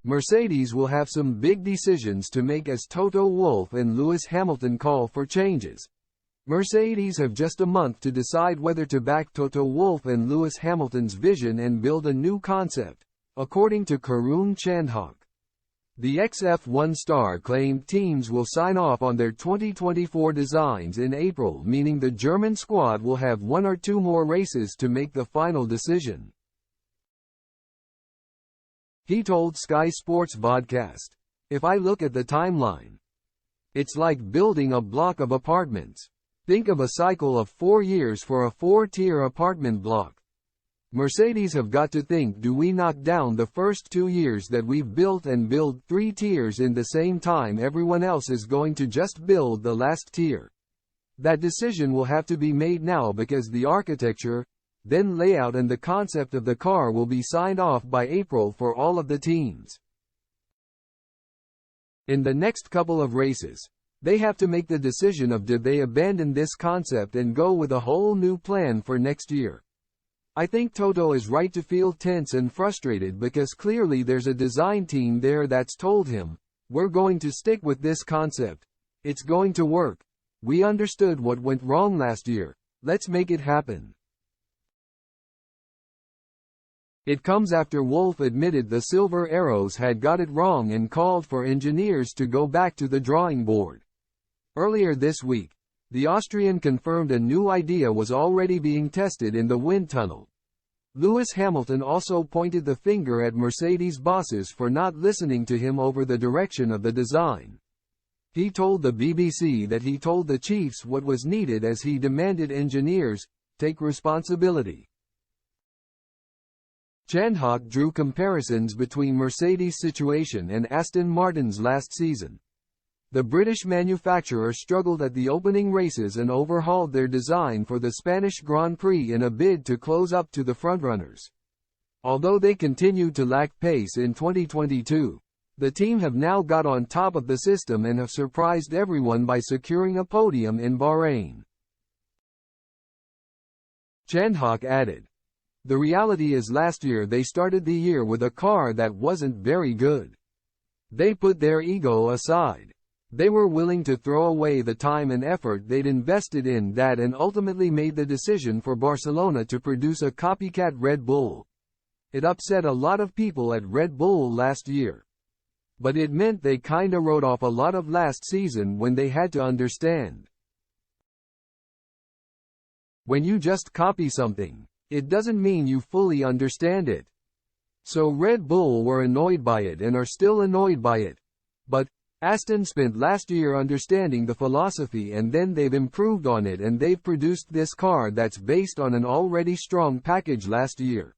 Mercedes will have some big decisions to make as Toto Wolff and Lewis Hamilton call for changes. Mercedes have just a month to decide whether to back Toto Wolff and Lewis Hamilton's vision and build a new concept, according to Karun Chandhok. The ex-F1 star claimed teams will sign off on their 2024 designs in April, meaning the German squad will have 1 or 2 more races to make the final decision. He told Sky Sports Podcast, "If I look at the timeline, it's like building a block of apartments. Think of a cycle of 4 years for a 4-tier apartment block. Mercedes have got to think, do we knock down the first 2 years that we've built and build 3 tiers in the same time everyone else is going to just build the last tier? That decision will have to be made now because the architecture, then layout and the concept of the car will be signed off by April for all of the teams. In the next couple of races, they have to make the decision of do they abandon this concept and go with a whole new plan for next year. I think Toto is right to feel tense and frustrated because clearly there's a design team there that's told him, we're going to stick with this concept. It's going to work. We understood what went wrong last year. Let's make it happen." It comes after Wolff admitted the Silver Arrows had got it wrong and called for engineers to go back to the drawing board. Earlier this week, the Austrian confirmed a new idea was already being tested in the wind tunnel. Lewis Hamilton also pointed the finger at Mercedes bosses for not listening to him over the direction of the design. He told the BBC that he told the chiefs what was needed as he demanded engineers take responsibility. Chandhok drew comparisons between Mercedes' situation and Aston Martin's last season. The British manufacturer struggled at the opening races and overhauled their design for the Spanish Grand Prix in a bid to close up to the frontrunners. Although they continued to lack pace in 2022, the team have now got on top of the system and have surprised everyone by securing a podium in Bahrain. Chandhok added, "The reality is last year they started the year with a car that wasn't very good. They put their ego aside. They were willing to throw away the time and effort they'd invested in that and ultimately made the decision for Barcelona to produce a copycat Red Bull. It upset a lot of people at Red Bull last year. But it meant they kinda wrote off a lot of last season when they had to understand. When you just copy something, it doesn't mean you fully understand it. So Red Bull were annoyed by it and are still annoyed by it. But Aston spent last year understanding the philosophy and then they've improved on it and they've produced this car that's based on an already strong package last year.